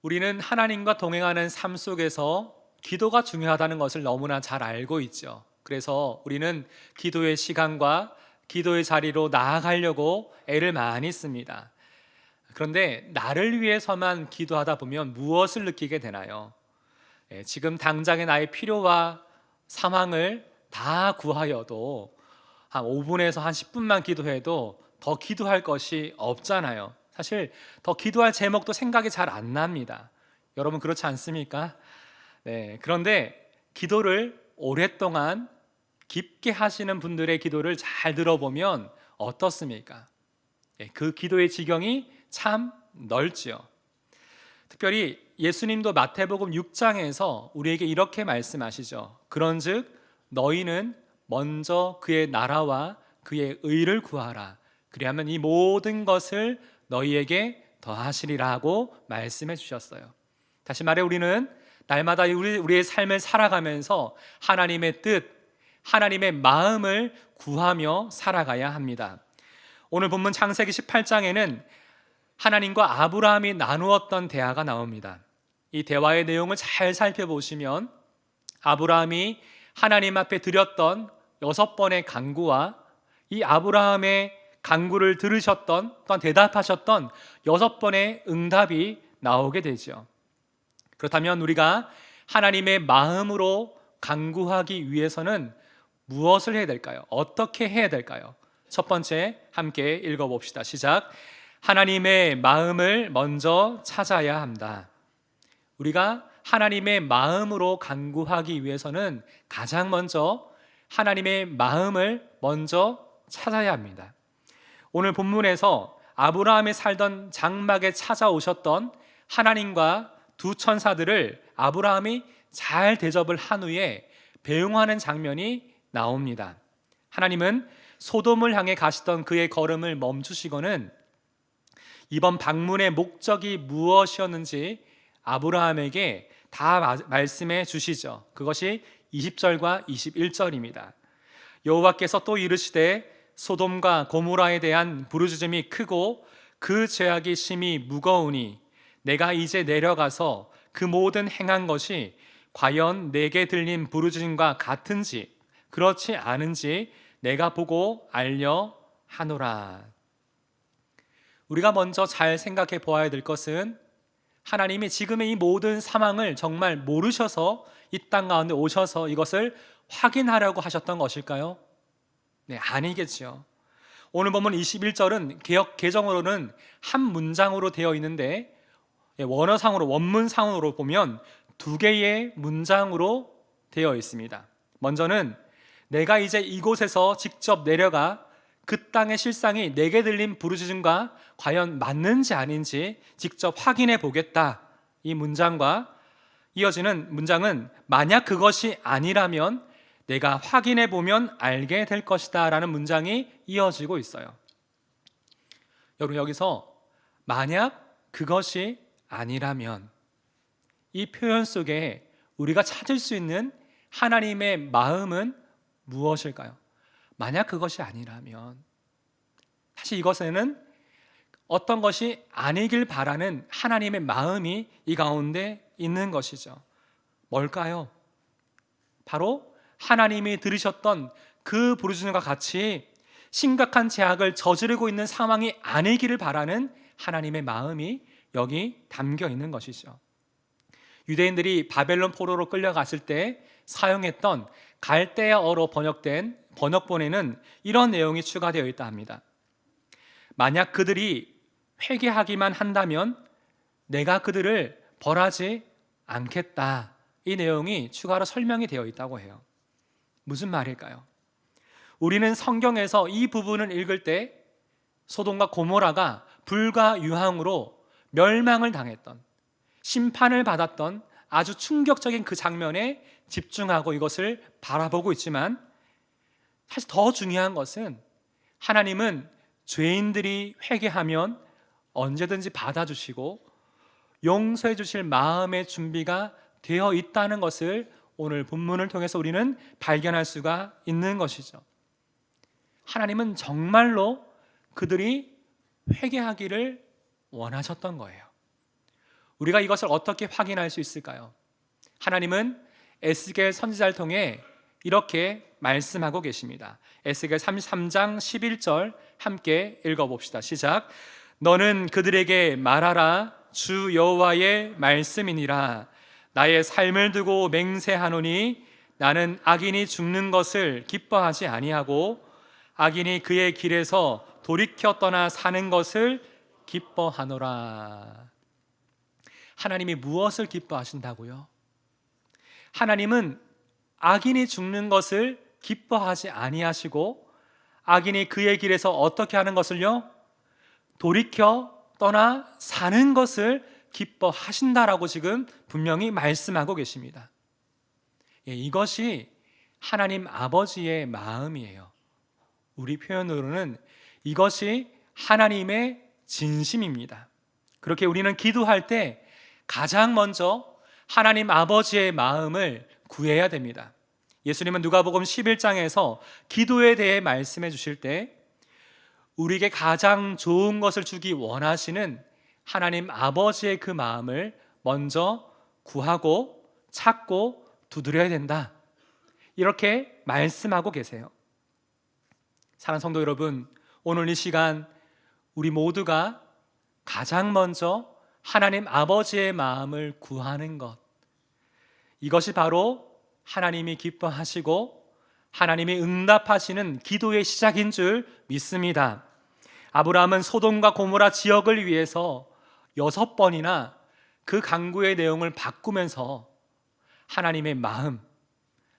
우리는 하나님과 동행하는 삶 속에서 기도가 중요하다는 것을 너무나 잘 알고 있죠. 그래서 우리는 기도의 시간과 기도의 자리로 나아가려고 애를 많이 씁니다. 그런데 나를 위해서만 기도하다 보면 무엇을 느끼게 되나요? 지금 당장의 나의 필요와 상황을 다 구하여도 한 5분에서 한 10분만 기도해도 더 기도할 것이 없잖아요. 사실 더 기도할 제목도 생각이 잘 안 납니다. 여러분 그렇지 않습니까? 네, 그런데 기도를 오랫동안 깊게 하시는 분들의 기도를 잘 들어보면 어떻습니까? 그 기도의 지경이 참 넓지요. 특별히 예수님도 마태복음 6장에서 우리에게 이렇게 말씀하시죠. 그런즉 너희는 먼저 그의 나라와 그의 의를 구하라. 그리하면 이 모든 것을 너희에게 더하시리라 하고 말씀해 주셨어요. 다시 말해 우리는 날마다 우리의 삶을 살아가면서 하나님의 뜻, 하나님의 마음을 구하며 살아가야 합니다. 오늘 본문 창세기 18장에는 하나님과 아브라함이 나누었던 대화가 나옵니다. 이 대화의 내용을 잘 살펴보시면 아브라함이 하나님 앞에 드렸던 6번의 간구와 이 아브라함의 간구를 들으셨던 또한 대답하셨던 6번의 응답이 나오게 되죠. 그렇다면 우리가 하나님의 마음으로 간구하기 위해서는 무엇을 해야 될까요? 어떻게 해야 될까요? 첫 번째 함께 읽어봅시다. 시작. 하나님의 마음을 먼저 찾아야 한다. 우리가 하나님의 마음으로 간구하기 위해서는 가장 먼저 하나님의 마음을 먼저 찾아야 합니다. 오늘 본문에서 아브라함이 살던 장막에 찾아오셨던 하나님과 두 천사들을 아브라함이 잘 대접을 한 후에 배웅하는 장면이 나옵니다. 하나님은 소돔을 향해 가시던 그의 걸음을 멈추시고는 이번 방문의 목적이 무엇이었는지 아브라함에게 다 말씀해 주시죠. 그것이 20절과 21절입니다. 여호와께서 또 이르시되 소돔과 고모라에 대한 부르짖음이 크고 그 죄악이 심히 무거우니 내가 이제 내려가서 그 모든 행한 것이 과연 내게 들린 부르짖음과 같은지 그렇지 않은지 내가 보고 알려 하노라. 우리가 먼저 잘 생각해 보아야 될 것은 하나님이 지금의 이 모든 상황을 정말 모르셔서 이 땅 가운데 오셔서 이것을 확인하려고 하셨던 것일까요? 네, 아니겠죠. 오늘 보면 21절은 개역 개정으로는 한 문장으로 되어 있는데 원어상으로 원문상으로 보면 두 개의 문장으로 되어 있습니다. 먼저는 내가 이제 이곳에서 직접 내려가 그 땅의 실상이 내게 들린 부르짖음과 과연 맞는지 아닌지 직접 확인해 보겠다. 이 문장과 이어지는 문장은 만약 그것이 아니라면 내가 확인해 보면 알게 될 것이다 라는 문장이 이어지고 있어요. 여러분 여기서 만약 그것이 아니라면 이 표현 속에 우리가 찾을 수 있는 하나님의 마음은 무엇일까요? 만약 그것이 아니라면 사실 이것에는 어떤 것이 아니길 바라는 하나님의 마음이 이 가운데 있는 것이죠. 뭘까요? 바로 하나님이 들으셨던 그 부르짖음과 같이 심각한 죄악을 저지르고 있는 상황이 아니기를 바라는 하나님의 마음이 여기 담겨 있는 것이죠. 유대인들이 바벨론 포로로 끌려갔을 때 사용했던 갈대아어로 번역된 번역본에는 이런 내용이 추가되어 있다 합니다. 만약 그들이 회개하기만 한다면 내가 그들을 벌하지 않겠다. 이 내용이 추가로 설명이 되어 있다고 해요. 무슨 말일까요? 우리는 성경에서 이 부분을 읽을 때 소돔과 고모라가 불과 유황으로 멸망을 당했던 심판을 받았던 아주 충격적인 그 장면에 집중하고 이것을 바라보고 있지만 사실 더 중요한 것은 하나님은 죄인들이 회개하면 언제든지 받아주시고 용서해 주실 마음의 준비가 되어 있다는 것을 오늘 본문을 통해서 우리는 발견할 수가 있는 것이죠. 하나님은 정말로 그들이 회개하기를 원하셨던 거예요. 우리가 이것을 어떻게 확인할 수 있을까요? 하나님은 에스겔 선지자를 통해 이렇게 말씀하고 계십니다. 에스겔 33장 11절 함께 읽어봅시다. 시작. 너는 그들에게 말하라. 주 여호와의 말씀이니라. 나의 삶을 두고 맹세하노니 나는 악인이 죽는 것을 기뻐하지 아니하고 악인이 그의 길에서 돌이켜 떠나 사는 것을 기뻐하노라. 하나님이 무엇을 기뻐하신다고요? 하나님은 악인이 죽는 것을 기뻐하지 아니하시고 악인이 그의 길에서 어떻게 하는 것을요? 돌이켜 떠나 사는 것을 기뻐하신다라고 지금 분명히 말씀하고 계십니다. 이것이 하나님 아버지의 마음이에요. 우리 표현으로는 이것이 하나님의 진심입니다. 그렇게 우리는 기도할 때 가장 먼저 하나님 아버지의 마음을 구해야 됩니다. 예수님은 누가복음 11장에서 기도에 대해 말씀해 주실 때 우리에게 가장 좋은 것을 주기 원하시는 하나님 아버지의 그 마음을 먼저 구하고 찾고 두드려야 된다, 이렇게 말씀하고 계세요. 사랑하는 성도 여러분, 오늘 이 시간 우리 모두가 가장 먼저 하나님 아버지의 마음을 구하는 것, 이것이 바로 하나님이 기뻐하시고 하나님이 응답하시는 기도의 시작인 줄 믿습니다. 아브라함은 소돔과 고모라 지역을 위해서 6번이나 그 간구의 내용을 바꾸면서 하나님의 마음,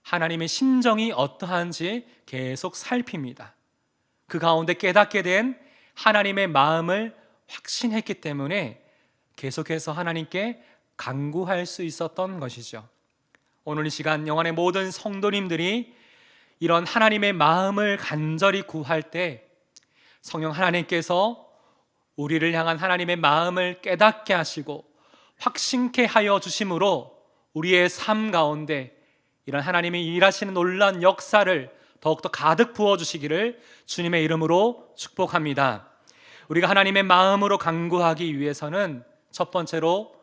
하나님의 심정이 어떠한지 계속 살핍니다. 그 가운데 깨닫게 된 하나님의 마음을 확신했기 때문에 계속해서 하나님께 간구할 수 있었던 것이죠. 오늘 이 시간 영안의 모든 성도님들이 이런 하나님의 마음을 간절히 구할 때 성령 하나님께서 우리를 향한 하나님의 마음을 깨닫게 하시고 확신케 하여 주심으로 우리의 삶 가운데 이런 하나님이 일하시는 놀라운 역사를 더욱더 가득 부어주시기를 주님의 이름으로 축복합니다. 우리가 하나님의 마음으로 간구하기 위해서는 첫 번째로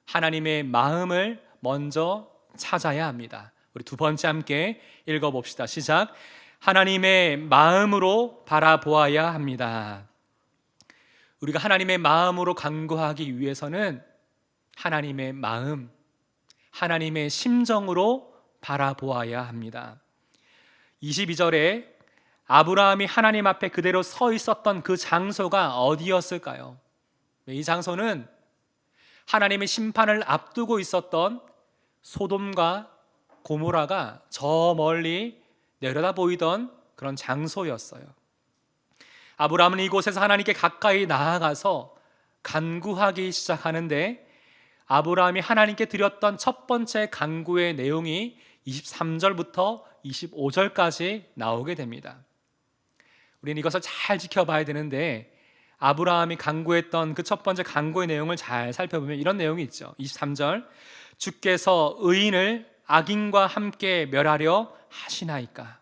하나님의 마음을 먼저 찾아야 합니다. 우리 두 번째 함께 읽어봅시다. 시작. 하나님의 마음으로 바라보아야 합니다. 우리가 하나님의 마음으로 간구하기 위해서는 하나님의 마음, 하나님의 심정으로 바라보아야 합니다. 22절에 아브라함이 하나님 앞에 그대로 서 있었던 그 장소가 어디였을까요? 이 장소는 하나님의 심판을 앞두고 있었던 소돔과 고모라가 저 멀리 내려다 보이던 그런 장소였어요. 아브라함은 이곳에서 하나님께 가까이 나아가서 간구하기 시작하는데 아브라함이 하나님께 드렸던 첫 번째 간구의 내용이 23절부터 25절까지 나오게 됩니다. 우리는 이것을 잘 지켜봐야 되는데 아브라함이 간구했던 그 첫 번째 간구의 내용을 잘 살펴보면 이런 내용이 있죠. 23절, 주께서 의인을 악인과 함께 멸하려 하시나이까.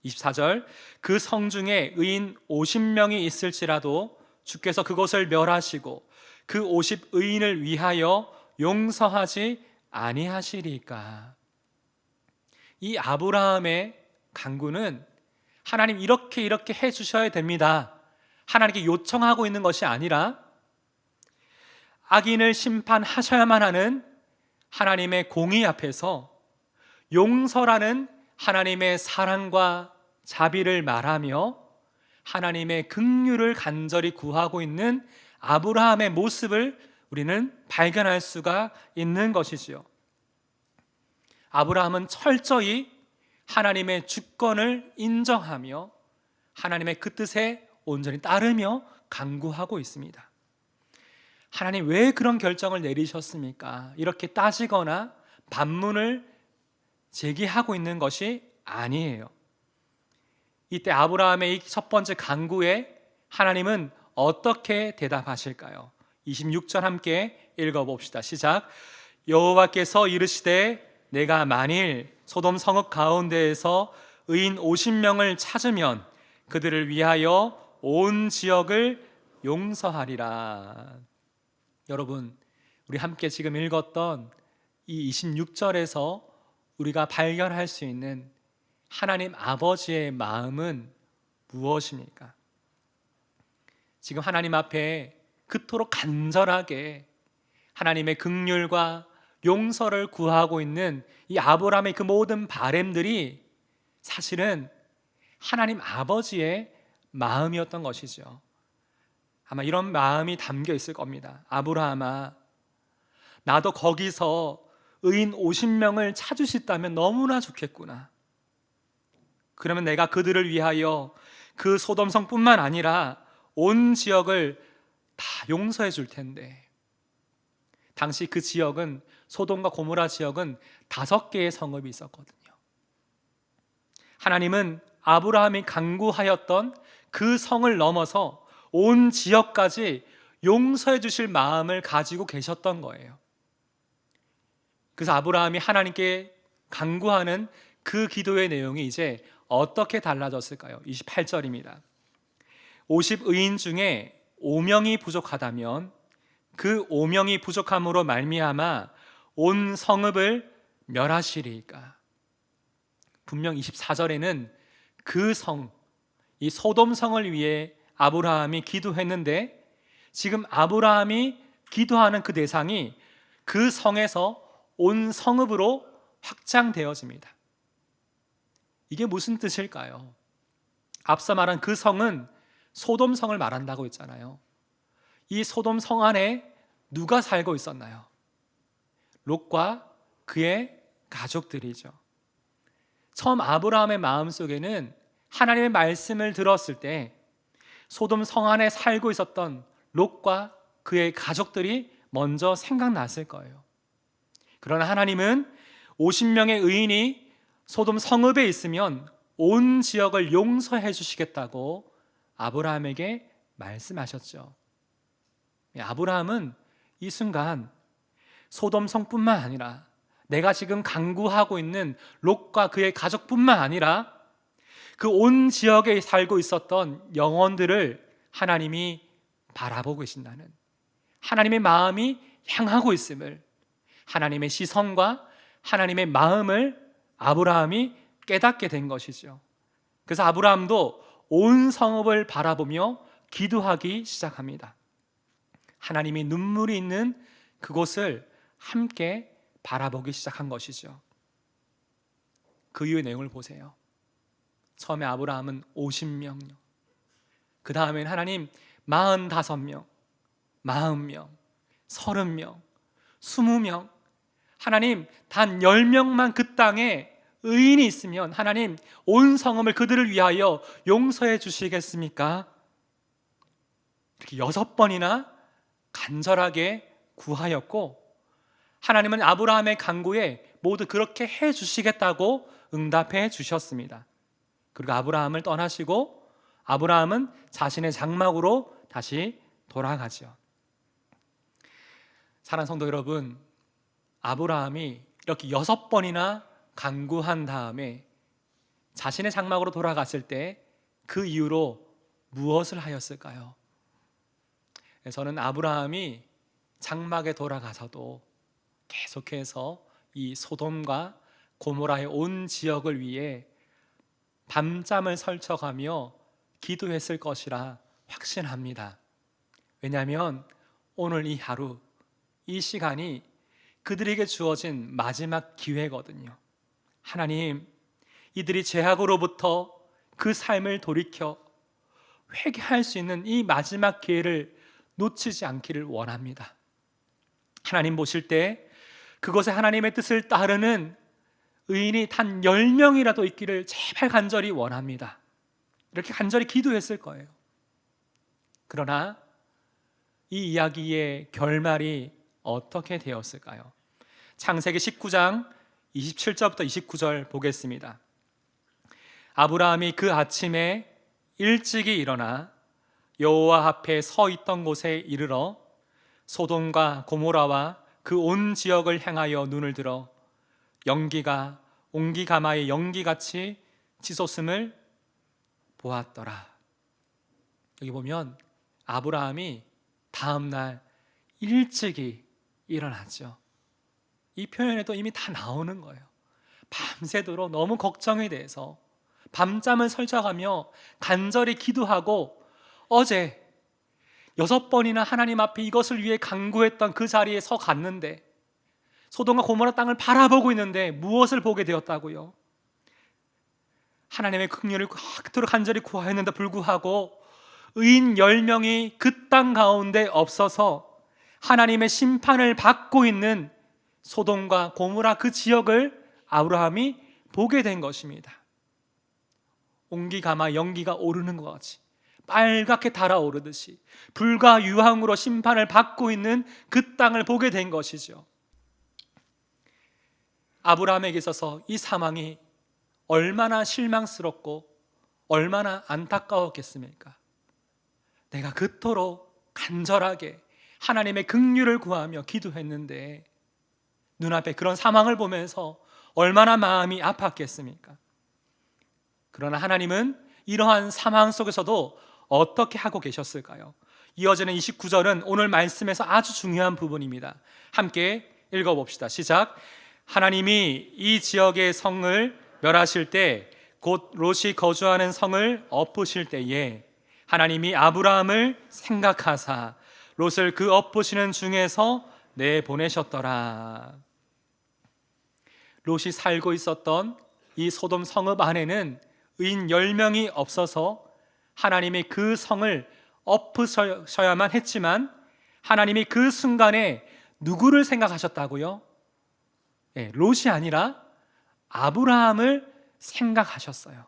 24절, 그 성중에 의인 50명이 있을지라도 주께서 그곳을 멸하시고 그 50의인을 위하여 용서하지 아니하시리까. 이 아브라함의 간구는 하나님 이렇게 해주셔야 됩니다, 하나님께 요청하고 있는 것이 아니라 악인을 심판하셔야만 하는 하나님의 공의 앞에서 용서라는 하나님의 사랑과 자비를 말하며 하나님의 긍휼을 간절히 구하고 있는 아브라함의 모습을 우리는 발견할 수가 있는 것이지요. 아브라함은 철저히 하나님의 주권을 인정하며 하나님의 그 뜻에 온전히 따르며 간구하고 있습니다. 하나님 왜 그런 결정을 내리셨습니까? 이렇게 따지거나 반문을 제기하고 있는 것이 아니에요. 이때 아브라함의 이 첫 번째 간구에 하나님은 어떻게 대답하실까요? 26절 함께 읽어봅시다. 시작. 여호와께서 이르시되 내가 만일 소돔 성읍 가운데에서 의인 50명을 찾으면 그들을 위하여 온 지역을 용서하리라. 여러분, 우리 함께 지금 읽었던 이 26절에서 우리가 발견할 수 있는 하나님 아버지의 마음은 무엇입니까? 지금 하나님 앞에 그토록 간절하게 하나님의 긍휼과 용서를 구하고 있는 이 아브라함의 그 모든 바램들이 사실은 하나님 아버지의 마음이었던 것이죠. 아마 이런 마음이 담겨 있을 겁니다. 아브라함아, 나도 거기서 의인 50명을 찾을 수 있다면 너무나 좋겠구나. 그러면 내가 그들을 위하여 그 소돔성뿐만 아니라 온 지역을 다 용서해 줄 텐데. 당시 그 지역은, 소돔과 고모라 지역은 5개의 성읍이 있었거든요. 하나님은 아브라함이 간구하였던 그 성을 넘어서 온 지역까지 용서해 주실 마음을 가지고 계셨던 거예요. 그래서 아브라함이 하나님께 간구하는 그 기도의 내용이 이제 어떻게 달라졌을까요? 28절입니다. 50의인 중에 5명이 부족하다면 그 5명이 부족함으로 말미암아 온 성읍을 멸하시리이까. 분명 24절에는 그 성, 이 소돔 성을 위해 아브라함이 기도했는데, 지금 아브라함이 기도하는 그 대상이 그 성에서 온 성읍으로 확장되어집니다. 이게 무슨 뜻일까요? 앞서 말한 그 성은 소돔 성을 말한다고 했잖아요. 이 소돔 성 안에 누가 살고 있었나요? 롯과 그의 가족들이죠. 처음 아브라함의 마음속에는 하나님의 말씀을 들었을 때 소돔 성 안에 살고 있었던 롯과 그의 가족들이 먼저 생각났을 거예요. 그러나 하나님은 50명의 의인이 소돔 성읍에 있으면 온 지역을 용서해 주시겠다고 아브라함에게 말씀하셨죠. 아브라함은 이 순간 소돔 성뿐만 아니라 내가 지금 간구하고 있는 롯과 그의 가족뿐만 아니라 그 온 지역에 살고 있었던 영혼들을 하나님이 바라보고 계신다는, 하나님의 마음이 향하고 있음을, 하나님의 시선과 하나님의 마음을 아브라함이 깨닫게 된 것이죠. 그래서 아브라함도 온 성읍을 바라보며 기도하기 시작합니다. 하나님이 눈물이 있는 그곳을 함께 바라보기 시작한 것이죠. 그 이후의 내용을 보세요. 처음에 아브라함은 50명, 그 다음에는 하나님 45명, 40명, 30명, 20명, 하나님 단 10명만 그 땅에 의인이 있으면 하나님 온 성읍을 그들을 위하여 용서해 주시겠습니까? 이렇게 6번이나 간절하게 구하였고, 하나님은 아브라함의 간구에 모두 그렇게 해 주시겠다고 응답해 주셨습니다. 그리고 아브라함을 떠나시고 아브라함은 자신의 장막으로 다시 돌아가죠. 사랑하는 성도 여러분, 아브라함이 이렇게 6번이나 간구한 다음에 자신의 장막으로 돌아갔을 때 그 이후로 무엇을 하였을까요? 저는 아브라함이 장막에 돌아가서도 계속해서 이 소돔과 고모라의 온 지역을 위해 밤잠을 설쳐가며 기도했을 것이라 확신합니다. 왜냐하면 오늘 이 하루, 이 시간이 그들에게 주어진 마지막 기회거든요. 하나님, 이들이 죄악으로부터 그 삶을 돌이켜 회개할 수 있는 이 마지막 기회를 놓치지 않기를 원합니다. 하나님 보실 때 그것에 하나님의 뜻을 따르는 의인이 단 10명이라도 있기를 제발 간절히 원합니다. 이렇게 간절히 기도했을 거예요. 그러나 이 이야기의 결말이 어떻게 되었을까요? 창세기 19장 27절부터 29절 보겠습니다. 아브라함이 그 아침에 일찍이 일어나 여호와 앞에 서 있던 곳에 이르러 소돔과 고모라와 그 온 지역을 향하여 눈을 들어 연기가 옹기가마의 연기같이 치솟음을 보았더라. 여기 보면 아브라함이 다음 날 일찍이 일어나죠. 이 표현에도 이미 다 나오는 거예요. 밤새도록 너무 걱정이 돼서 밤잠을 설쳐가며 간절히 기도하고 어제 6번이나 하나님 앞에 이것을 위해 간구했던 그 자리에 서 갔는데 소돔과 고모라 땅을 바라보고 있는데 무엇을 보게 되었다고요? 하나님의 긍휼을 그토록 간절히 구하였는데 불구하고 의인 10명이 그 땅 가운데 없어서 하나님의 심판을 받고 있는 소돔과 고모라 그 지역을 아브라함이 보게 된 것입니다. 온기가마 연기가 오르는 것 같이 빨갛게 달아오르듯이 불과 유황으로 심판을 받고 있는 그 땅을 보게 된 것이죠. 아브라함에게 있어서 이 상황이 얼마나 실망스럽고 얼마나 안타까웠겠습니까? 내가 그토록 간절하게 하나님의 긍휼을 구하며 기도했는데 눈앞에 그런 상황을 보면서 얼마나 마음이 아팠겠습니까? 그러나 하나님은 이러한 상황 속에서도 어떻게 하고 계셨을까요? 이어지는 29절은 오늘 말씀에서 아주 중요한 부분입니다. 함께 읽어봅시다. 시작. 하나님이 이 지역의 성을 멸하실 때 곧 롯이 거주하는 성을 엎으실 때에 하나님이 아브라함을 생각하사 롯을 그 엎으시는 중에서 내보내셨더라. 롯이 살고 있었던 이 소돔 성읍 안에는 의인 10명이 없어서 하나님이 그 성을 엎으셔야만 했지만 하나님이 그 순간에 누구를 생각하셨다고요? 롯이 아니라 아브라함을 생각하셨어요.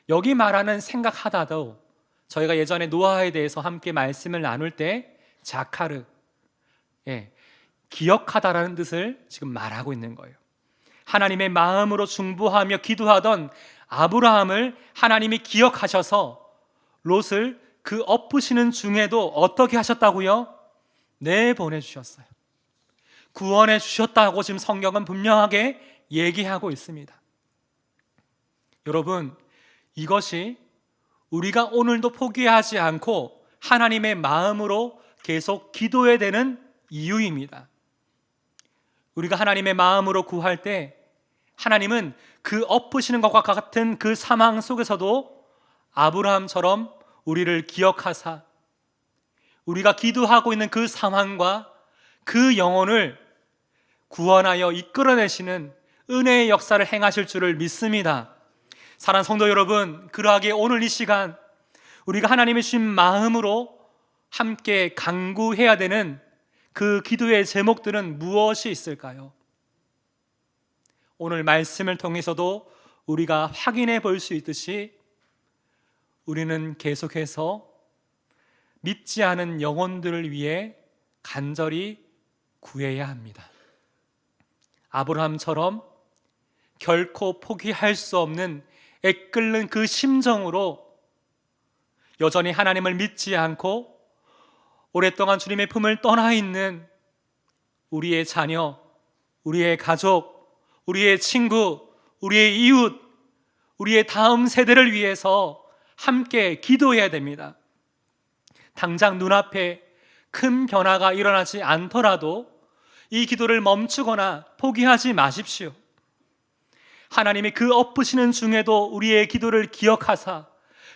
여기 말하는 생각하다도 저희가 예전에 노아에 대해서 함께 말씀을 나눌 때 자카르, 기억하다라는 뜻을 지금 말하고 있는 거예요. 하나님의 마음으로 중보하며 기도하던 아브라함을 하나님이 기억하셔서 롯을 그 엎으시는 중에도 어떻게 하셨다고요? 내보내주셨어요. 구원해 주셨다고 지금 성경은 분명하게 얘기하고 있습니다. 여러분, 이것이 우리가 오늘도 포기하지 않고 하나님의 마음으로 계속 기도해야 되는 이유입니다. 우리가 하나님의 마음으로 구할 때 하나님은 그 엎으시는 것과 같은 그 상황 속에서도 아브라함처럼 우리를 기억하사 우리가 기도하고 있는 그 상황과 그 영혼을 구원하여 이끌어내시는 은혜의 역사를 행하실 줄을 믿습니다. 사랑하는 성도 여러분, 그러하기에 오늘 이 시간 우리가 하나님의 주신 마음으로 함께 간구해야 되는 그 기도의 제목들은 무엇이 있을까요? 오늘 말씀을 통해서도 우리가 확인해 볼 수 있듯이 우리는 계속해서 믿지 않은 영혼들을 위해 간절히 구해야 합니다. 아브라함처럼 결코 포기할 수 없는 애끓는 그 심정으로 여전히 하나님을 믿지 않고 오랫동안 주님의 품을 떠나 있는 우리의 자녀, 우리의 가족, 우리의 친구, 우리의 이웃, 우리의 다음 세대를 위해서 함께 기도해야 됩니다. 당장 눈앞에 큰 변화가 일어나지 않더라도 이 기도를 멈추거나 포기하지 마십시오. 하나님이 그 엎으시는 중에도 우리의 기도를 기억하사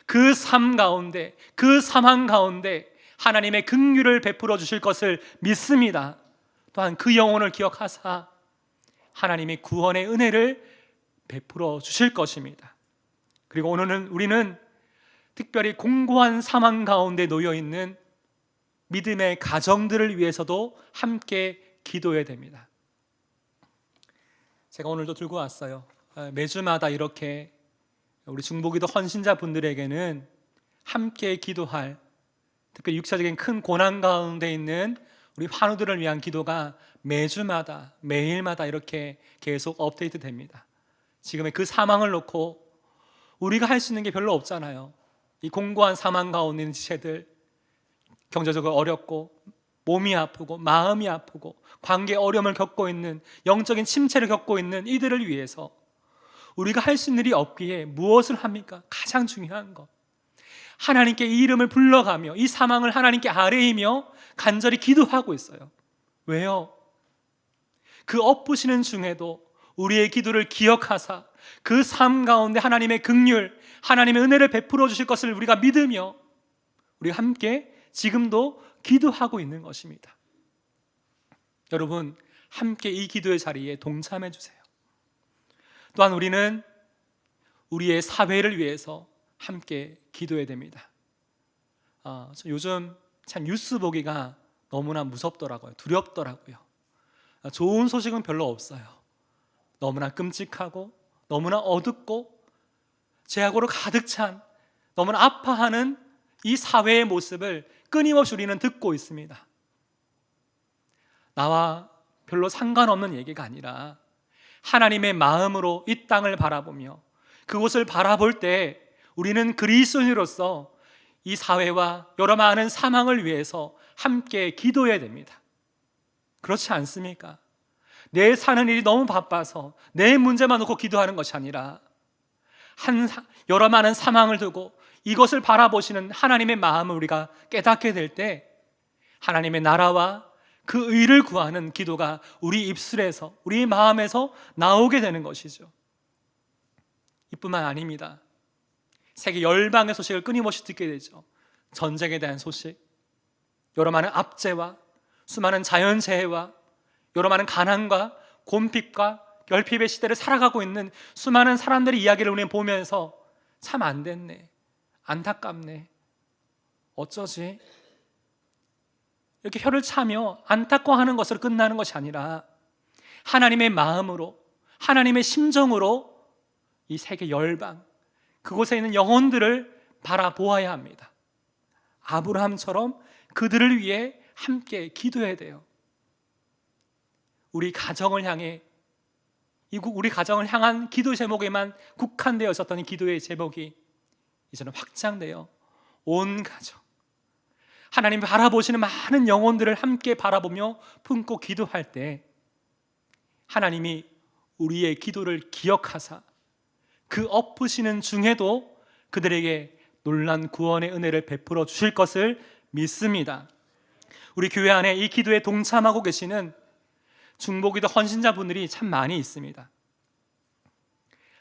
그 삶 가운데, 그 상황 가운데 하나님의 긍휼을 베풀어 주실 것을 믿습니다. 또한 그 영혼을 기억하사 하나님이 구원의 은혜를 베풀어 주실 것입니다. 그리고 오늘은 우리는 특별히 공고한 상황 가운데 놓여 있는 믿음의 가정들을 위해서도 함께 기도해야 됩니다. 제가 오늘도 들고 왔어요. 매주마다 이렇게 우리 중보기도 헌신자분들에게는 함께 기도할, 특별히 육체적인 큰 고난 가운데 있는 우리 환우들을 위한 기도가 매주마다 매일마다 이렇게 계속 업데이트 됩니다. 지금의 그 상황을 놓고 우리가 할 수 있는 게 별로 없잖아요. 이 공고한 상황 가운데 있는 지체들, 경제적으로 어렵고 몸이 아프고 마음이 아프고 관계 어려움을 겪고 있는, 영적인 침체를 겪고 있는 이들을 위해서 우리가 할 수 있는 일이 없기에 무엇을 합니까? 가장 중요한 것, 하나님께 이 이름을 불러가며 이 상황을 하나님께 아뢰이며 간절히 기도하고 있어요. 왜요? 그 엎으시는 중에도 우리의 기도를 기억하사 그 삶 가운데 하나님의 긍휼, 하나님의 은혜를 베풀어 주실 것을 우리가 믿으며 우리가 함께 지금도 기도하고 있는 것입니다. 여러분, 함께 이 기도의 자리에 동참해 주세요. 또한 우리는 우리의 사회를 위해서 함께 기도해야 됩니다. 요즘 참 뉴스 보기가 너무나 무섭더라고요. 두렵더라고요. 좋은 소식은 별로 없어요. 너무나 끔찍하고 너무나 어둡고 죄악으로 가득 찬 너무나 아파하는 이 사회의 모습을 끊임없이 우리는 듣고 있습니다. 나와 별로 상관없는 얘기가 아니라 하나님의 마음으로 이 땅을 바라보며 그곳을 바라볼 때 우리는 그리스도인으로서 이 사회와 여러 많은 사망을 위해서 함께 기도해야 됩니다. 그렇지 않습니까? 내 사는 일이 너무 바빠서 내 문제만 놓고 기도하는 것이 아니라 여러 많은 사망을 두고 이것을 바라보시는 하나님의 마음을 우리가 깨닫게 될 때 하나님의 나라와 그 의를 구하는 기도가 우리 입술에서, 우리 마음에서 나오게 되는 것이죠. 이뿐만 아닙니다. 세계 열방의 소식을 끊임없이 듣게 되죠. 전쟁에 대한 소식, 여러 많은 압제와 수많은 자연재해와 여러 많은 가난과 곤핍과 결핍의 시대를 살아가고 있는 수많은 사람들의 이야기를 우리는 보면서 참 안 됐네, 안타깝네, 어쩌지? 이렇게 혀를 차며 안타까워하는 것으로 끝나는 것이 아니라 하나님의 마음으로, 하나님의 심정으로 이 세계 열방, 그곳에 있는 영혼들을 바라보아야 합니다. 아브라함처럼 그들을 위해 함께 기도해야 돼요. 우리 가정을 향한 기도 제목에만 국한되어 있었던 이 기도의 제목이 이제는 확장되어 온 가정, 하나님이 바라보시는 많은 영혼들을 함께 바라보며 품고 기도할 때 하나님이 우리의 기도를 기억하사 그 엎으시는 중에도 그들에게 놀란 구원의 은혜를 베풀어 주실 것을 믿습니다. 우리 교회 안에 이 기도에 동참하고 계시는 중보기도 헌신자분들이 참 많이 있습니다.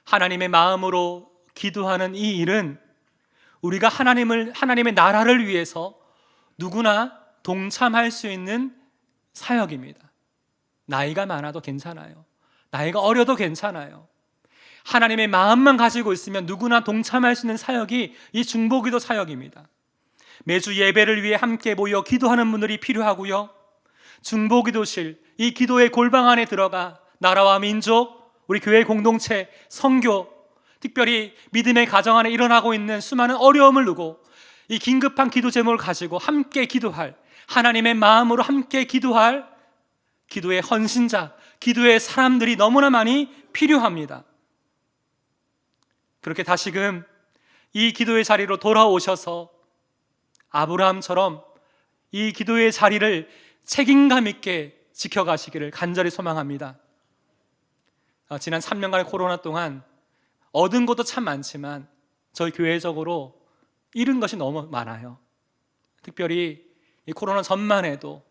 하나님의 마음으로 기도하는 이 일은 우리가 하나님의 나라를 위해서 누구나 동참할 수 있는 사역입니다. 나이가 많아도 괜찮아요. 나이가 어려도 괜찮아요. 하나님의 마음만 가지고 있으면 누구나 동참할 수 있는 사역이 이 중보기도 사역입니다. 매주 예배를 위해 함께 모여 기도하는 분들이 필요하고요, 중보기도실, 이 기도의 골방 안에 들어가 나라와 민족, 우리 교회 공동체, 선교, 특별히 믿음의 가정 안에 일어나고 있는 수많은 어려움을 두고 이 긴급한 기도 제목을 가지고 함께 기도할, 하나님의 마음으로 함께 기도할 기도의 헌신자, 기도의 사람들이 너무나 많이 필요합니다. 그렇게 다시금 이 기도의 자리로 돌아오셔서 아브라함처럼 이 기도의 자리를 책임감 있게 지켜가시기를 간절히 소망합니다. 지난 3년간의 코로나 동안 얻은 것도 참 많지만 저희 교회적으로 잃은 것이 너무 많아요. 특별히 이 코로나 전만 해도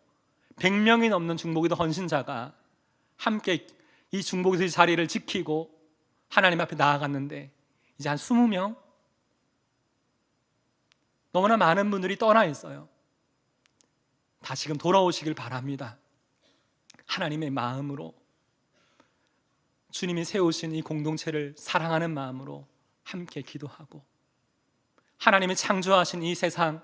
100명이 넘는 중보기도 헌신자가 함께 이 중보기도 자리를 지키고 하나님 앞에 나아갔는데 이제 한 20명? 너무나 많은 분들이 떠나 있어요. 다시금 돌아오시길 바랍니다. 하나님의 마음으로, 주님이 세우신 이 공동체를 사랑하는 마음으로 함께 기도하고 하나님이 창조하신 이 세상,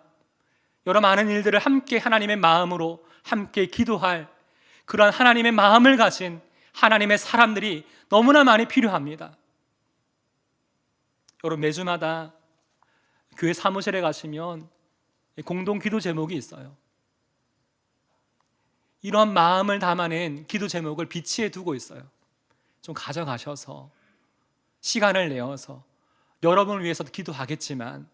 여러 많은 일들을 함께 하나님의 마음으로 함께 기도할 그러한 하나님의 마음을 가진 하나님의 사람들이 너무나 많이 필요합니다. 여러분, 매주마다 교회 사무실에 가시면 공동 기도 제목이 있어요. 이런 마음을 담아낸 기도 제목을 비치해 두고 있어요. 좀 가져가셔서 시간을 내어서 여러분을 위해서도 기도하겠지만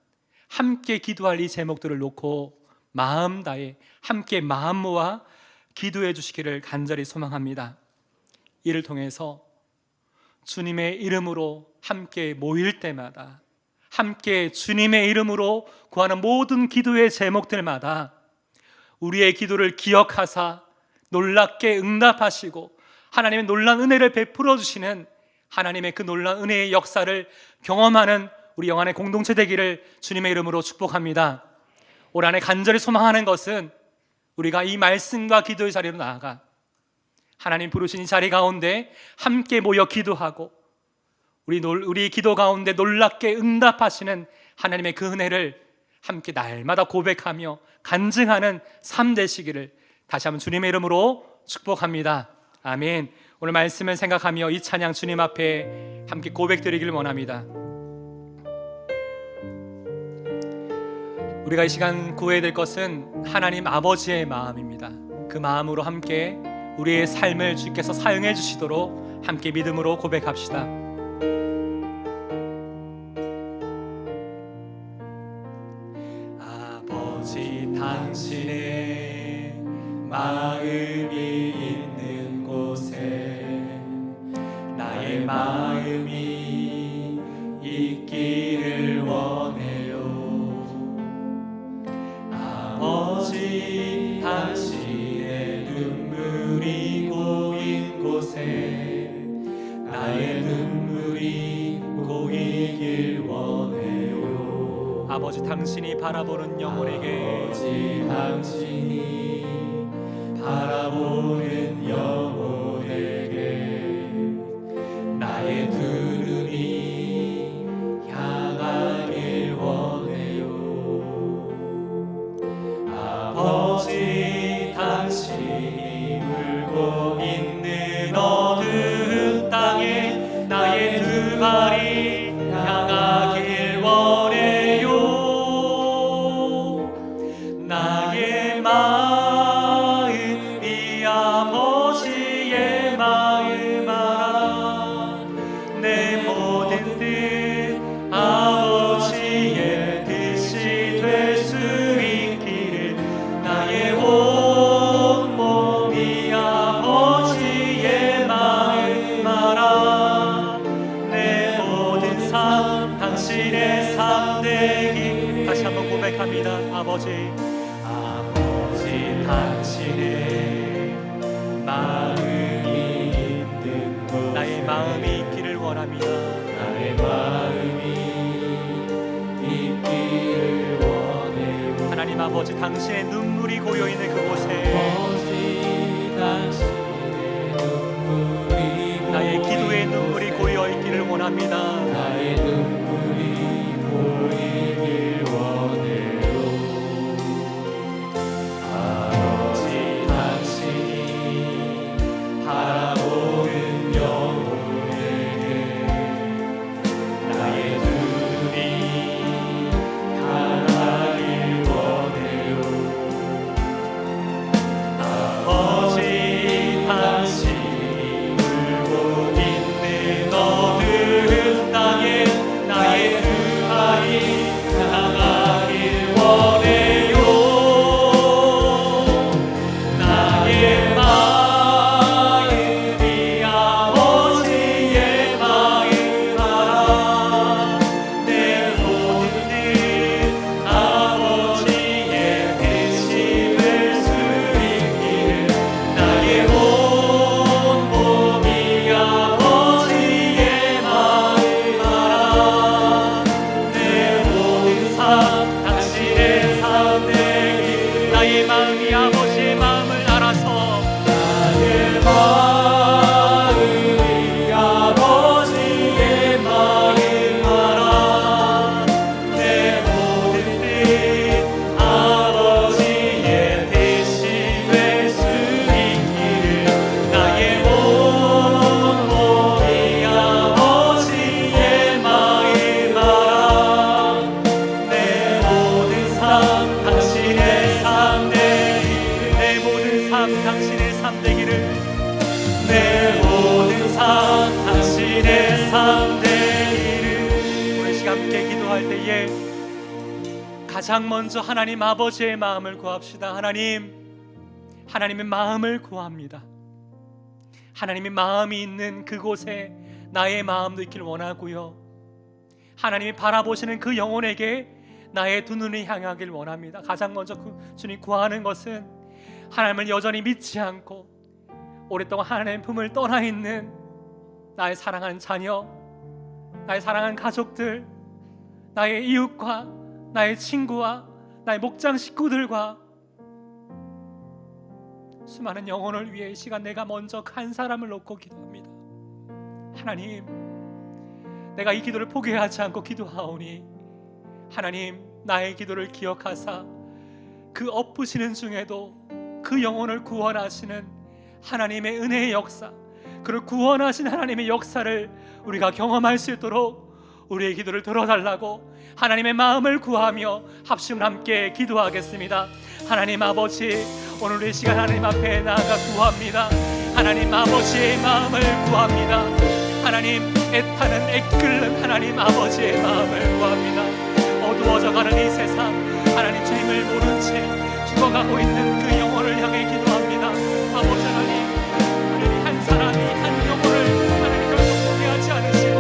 함께 기도할 이 제목들을 놓고 마음 다해 함께 마음 모아 기도해 주시기를 간절히 소망합니다. 이를 통해서 주님의 이름으로 함께 모일 때마다, 함께 주님의 이름으로 구하는 모든 기도의 제목들마다 우리의 기도를 기억하사 놀랍게 응답하시고 하나님의 놀라운 은혜를 베풀어 주시는 하나님의 그 놀라운 은혜의 역사를 경험하는 우리 영안의 공동체 되기를 주님의 이름으로 축복합니다. 올 한해 간절히 소망하는 것은 우리가 이 말씀과 기도의 자리로 나아가 하나님 부르신 이 자리 가운데 함께 모여 기도하고 우리 기도 가운데 놀랍게 응답하시는 하나님의 그 은혜를 함께 날마다 고백하며 간증하는 삶 되시기를 다시 한번 주님의 이름으로 축복합니다. 아멘. 오늘 말씀을 생각하며 이 찬양 주님 앞에 함께 고백드리기를 원합니다. 우리가 이 시간 구해야 될 것은 하나님 아버지의 마음입니다. 그 마음으로 함께 우리의 삶을 주께서 사용해 주시도록 함께 믿음으로 고백합시다. 아버지, 당신의 마음이 있는 곳에 나의 마음이 있기를 원해요. 아버지, 당신의 눈물이 고인 곳에 나의 눈물이 고이길 원해요. 아버지, 당신이 바라보는 영혼에게 아버지, 당신이 바라보는 영혼에게 나의 두 눈이 향하길 원해요. 아버지, 당신이 울고 있는 어두운 땅에 나의 두 발이 향하길 원해요. 나의 마음이 아버지의 마음 알아. 내 모든 뜻 아버지의 뜻이 될 수 있기를 나의 온 몸이 아버지의 마음 알아. 내 모든 삶 당신의 삶 되기. 다시 한번 고백합니다. 아버지, 당신의 마음이 있는 곳에 나의 마음이 있기를 원합니다. 나의 마음이 있기를 원해요. 하나님 아버지, 당신의 눈물이 고여있는 그곳에 아버지, 당신의 눈물이 나의 기도의 눈물이 고여있기를 원합니다. 나의 눈물이 고이길 원해요. 바라보는 영혼에게 나의 두 눈이 향하길 원해요. 아버지, 당신이 울고 있는 어두운 땅에 나의 두 발이 향하길 원해요. 나의 마음이 아버지의 마음을 알아서 나의 마음이 아버지의 마음 알아. 내 모든 뜻 아버지의 뜻이 될 수 있기를 나의 온 몸이 아버지의 마음 알아. 내 모든 삶 당신의 삶 내 모든 삶 당신의 삶 되기를. 내 모든 삶 당신의 삶 되기를. 오늘 시간 함께 기도할 때에 가장 먼저 하나님 아버지의 마음을 구합시다. 하나님의 마음을 구합니다. 하나님의 마음이 있는 그곳에 나의 마음도 있길 원하고요, 하나님이 바라보시는 그 영혼에게 나의 두 눈이 향하길 원합니다. 가장 먼저 주님 구하는 것은 하나님을 여전히 믿지 않고 오랫동안 하나님의 품을 떠나 있는 나의 사랑하는 자녀, 나의 사랑하는 가족들, 나의 이웃과 나의 친구와 나의 목장 식구들과 수많은 영혼을 위해 이 시간 내가 먼저 간 사람을 놓고 기도합니다. 하나님, 내가 이 기도를 포기하지 않고 기도하오니 하나님, 나의 기도를 기억하사 그 엎으시는 중에도 그 영혼을 구원하시는 하나님의 은혜의 역사, 그를 구원하신 하나님의 역사를 우리가 경험할 수 있도록 우리의 기도를 들어달라고 하나님의 마음을 구하며 합심을 함께 기도하겠습니다. 하나님 아버지, 오늘 이 시간 하나님 앞에 나아가 구합니다. 하나님 아버지의 마음을 구합니다. 하나님, 애타는 애끓는 하나님 아버지의 마음을 구합니다. 어두워져가는 이 세상, 하나님 주님을 모른 채 죽어가고 있는 그 영혼을 향해 기도합니다. 아버지 하나님, 하나님 한 사람이 한 영혼을 하나님 결코 포기하지 않으시고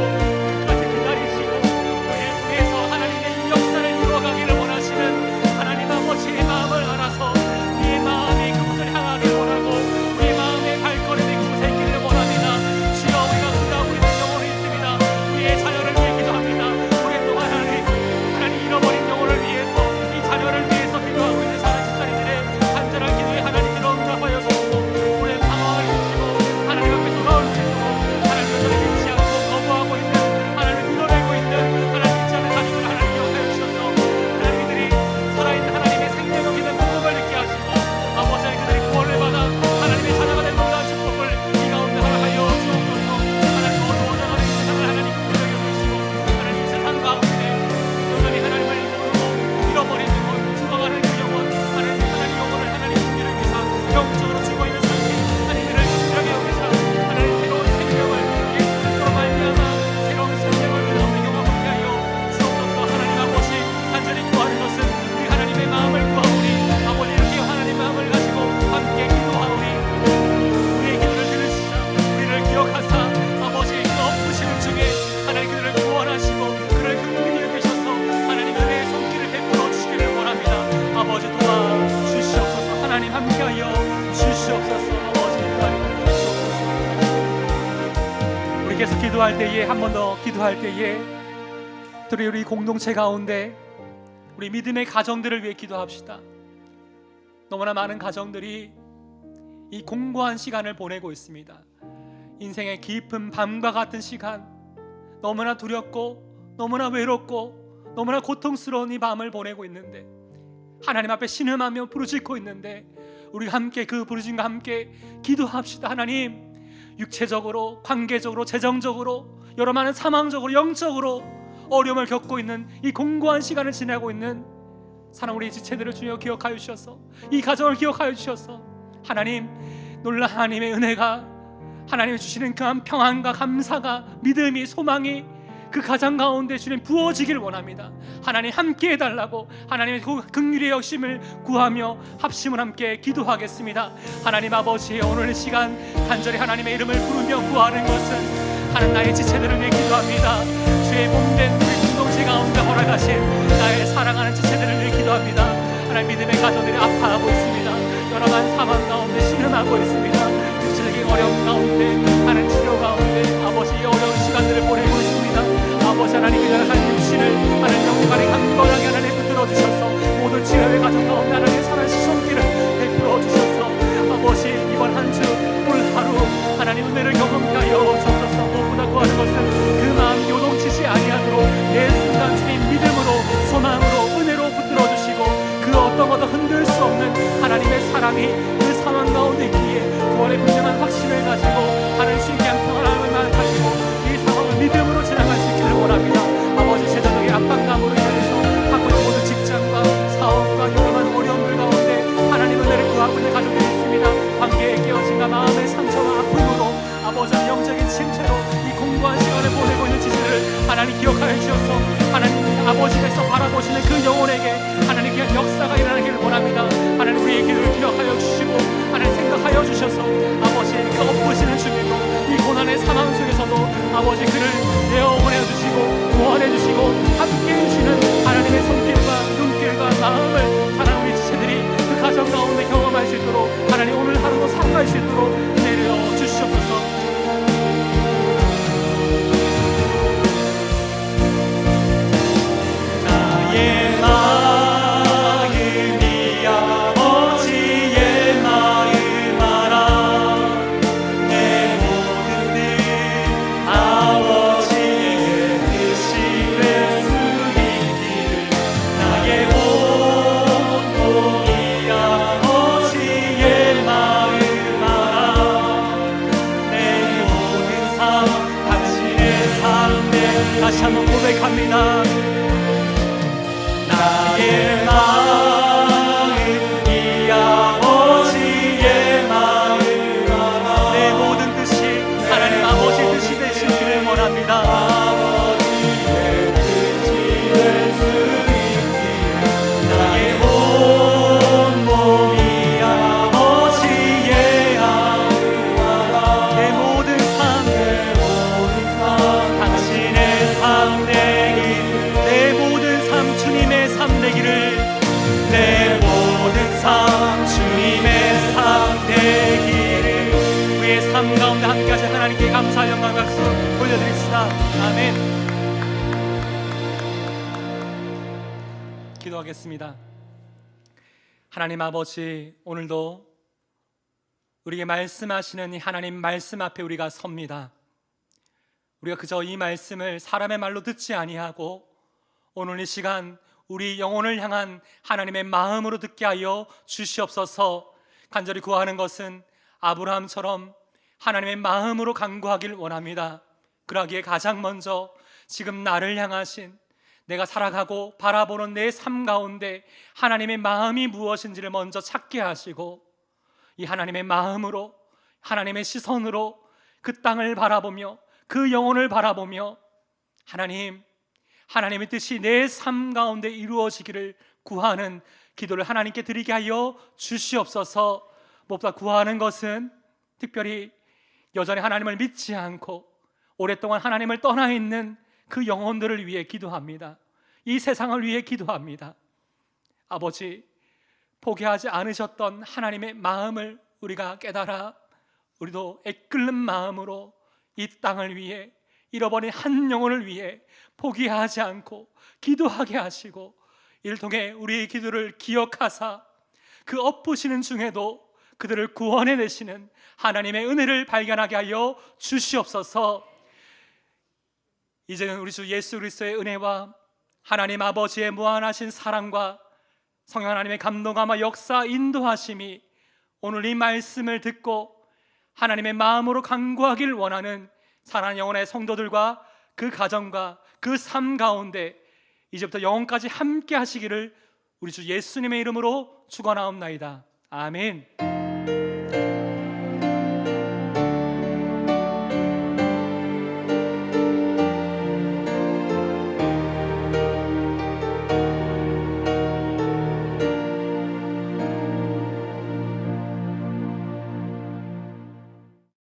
끝까지 기다리시고 우리를 위해서 하나님의 이 역사를 이루어가기를 원하시는 하나님 아버지의 마음을 알아서 우리의 마음이 그곳을 향하길 원하고 우리의 마음의 발걸음이 그곳에 있기를 원합니다. 주여, 우리가 기도하고 있는 영혼이 있습니다. 우리의 자녀를 위해 기도합니다. 오랫동안 하나님 잃어버린 영혼을 위해서, 이 자녀를 위해서 기도하고 있는 사랑 집사님들의 간절한 기도에 하나님 기도 응답하여 주시고 우리의 방황을 주시고 하나님 앞에 돌아올 수 있도록 하나님 여전히 믿지 않고 거부하고 있는 하나님을 밀어내고 있는 하나님 믿지 않는 가족을 하나님 기억하여 주셔서 하나님 이들이 살아있는 하나님의 생명력 있는 복음을 느끼게 하시고 아버지 하나님 그들이 구원을 받아 하나님의 자녀가 된 놀라운 축복을 이 가운데 허락하여 주옵소서. 하나님 어두워져가는 이 세상을 하나님 긍휼하게 여기시고 하나님 이 세상 가운데 여전히 하나님을 모르고 잃어버린 영혼, 죽어가는 그 영혼, 하나님 영혼을 하나님 긍휼하게 여기사 영적으로 죽어있는 상태 하나님을 긍휼하게 여기사 하나님 새로운 생명을 예수 그리스도로 말미암아 새로운 생명을 가운데 경험하게 하여 주옵소서. 하나님 아버지, 간절히 구하는 것은 우리 하나님의 마음을 구하오니 아버지 이렇게 하나님 마음을 가지고 함께 기도하오니 우리의 기도를 들으시자 우리를 기억하사 아버지 그 엎으시는 중에 하나님 그들을 구원하시고 그를 긍휼히 여기셔서 하나님 은혜의 손길을 베풀어 주시기를 원합니다. 아버지 도와주시옵소서. 하나님 함께하여 주시옵소서. 아버지 함께하여 주시옵소서. 우리 계속 기도할 때에 한 번 더 기도할 때에 우리 공동체 가운데 우리 믿음의 가정들을 위해 기도합시다. 너무나 많은 가정들이 이 공고한 시간을 보내고 있습니다. 인생의 깊은 밤과 같은 시간, 너무나 두렵고 너무나 외롭고 너무나 고통스러운 이 밤을 보내고 있는데 하나님 앞에 신음하며 부르짖고 있는데 우리 함께 그 부르짖음과 함께 기도합시다. 하나님, 육체적으로, 관계적으로, 재정적으로, 여러 많은 상황적으로, 영적으로 어려움을 겪고 있는 이 공고한 시간을 지나고 있는 사랑 우리 지체들을 주여 기억하여 주셔서 이 가정을 기억하여 주셔서 하나님, 놀라운 하나님의 은혜가 하나님이 주시는 그한 평안과 감사가, 믿음이, 소망이 그 가정 가운데 주님 부어지길 원합니다. 하나님 함께 해달라고 하나님의 긍휼의 역심을 구하며 합심을 함께 기도하겠습니다. 하나님 아버지, 오늘 시간 간절히 하나님의 이름을 부르며 구하는 것은 하나님 나의 지체들을 위해 기도합니다. 주의 몸된 우리 공동체 가운데 허락하신 나의 사랑하는 지체들을 위해 기도합니다. 하나님 믿음의 가족들이 아파하고 있습니다. 여러 가지 상황 가운데 신음하고 있습니다. 육체적인 어려움 가운데, 하나님 치료 가운데 아버지 어려운 시간들을 보내고 있습니다. 아버지 하나님, 그냥 하나님 육신을 하나님 영광에 강건하게 하나님 붙들어 주셔서 모든 치료의 가정 가운데 하나님 선한 시선길을 베풀어 주셔서 아버지 이번 한 주 오늘 하루 하나님 은혜를 경험케 하여 주옵소서. 무엇보다 구하는 것은 그 마음 요동치지 아니하도록 매 순간 주님 믿음으로, 소망으로, 은혜로 붙들어 주시고 그 어떤 것도 흔들 수 없는 하나님의 사랑이 그 상황 가운데 있기에 구원의 분명한 확신을 가지고 하나님 신기한 평안함을 가지고 이 상황을 믿음으로 지나갈 수 있기를 원합니다. 아버지, 제자적인 압박감으로 인해서 갖고 있는 모든 직장과 사업과 여러 가지 어려움들 가운데 하나님 은혜를 구하고 있는 가족들이 있습니다. 관계의 깨어짐과 마음의 상처와 아픔으로 아버지 영적인 침체로 이 공고한 시간을 보내고 있는 지체를 하나님 기억하여 주셔서 하나님 아버지께서 바라보시는 그 영혼에게 하나님 귀한 역사가 일어나기를 원합니다. 하나님 우리의 기도를 기억하여 주시고 하나님 생각하여 주셔서 아버지 그 엎으시는 중에도 이 고난의 상황 속에서도 아버지 그를 내어보내 주시고 구원해 주시고 함께 해주시는 하나님의 손길과 눈길과 마음을 하나님 우리 지체들이 그 가정 가운데 경험할 수 있도록 고백합니다. 나의 마음 이 아버지의 마음, 내 모든 뜻이 하나님 아버지의 뜻이 되시기를 원합니다. 아버지의 뜻이 될 수 있기를 나의 온 몸이 아버지의 아우라, 내 모든 삶 당신의 삶 되기를, 내 모든 삶 주님의 삶 되기를, 내 모든 삶 주님의 삶 되기를. 우리의 삶 가운데 함께하신 하나님께 감사 영광 박수 올려드립시다. 아멘. 기도하겠습니다. 하나님 아버지, 오늘도 우리에게 말씀하시는 이 하나님 말씀 앞에 우리가 섭니다. 우리가 그저 이 말씀을 사람의 말로 듣지 아니하고 오늘 이 시간 우리 영혼을 향한 하나님의 마음으로 듣게 하여 주시옵소서. 간절히 구하는 것은 아브라함처럼 하나님의 마음으로 간구하길 원합니다. 그러기에 가장 먼저 지금 나를 향하신, 내가 살아가고 바라보는 내 삶 가운데 하나님의 마음이 무엇인지를 먼저 찾게 하시고, 이 하나님의 마음으로, 하나님의 시선으로 그 땅을 바라보며 그 영혼을 바라보며 하나님의 뜻이 내 삶 가운데 이루어지기를 구하는 기도를 하나님께 드리게 하여 주시옵소서. 무엇보다 구하는 것은 특별히 여전히 하나님을 믿지 않고 오랫동안 하나님을 떠나 있는 그 영혼들을 위해 기도합니다. 이 세상을 위해 기도합니다. 아버지, 포기하지 않으셨던 하나님의 마음을 우리가 깨달아 우리도 애끓는 마음으로 이 땅을 위해, 잃어버린 한 영혼을 위해 포기하지 않고 기도하게 하시고, 이를 통해 우리의 기도를 기억하사 그 엎으시는 중에도 그들을 구원해내시는 하나님의 은혜를 발견하게 하여 주시옵소서. 이제는 우리 주 예수 그리스도의 은혜와 하나님 아버지의 무한하신 사랑과 성령 하나님의 감동함과 역사 인도하심이 오늘 이 말씀을 듣고 하나님의 마음으로 간구하길 원하는 사랑하는 영혼의 성도들과 그 가정과 그 삶 가운데 이제부터 영원까지 함께 하시기를 우리 주 예수님의 이름으로 축원하옵나이다. 아멘.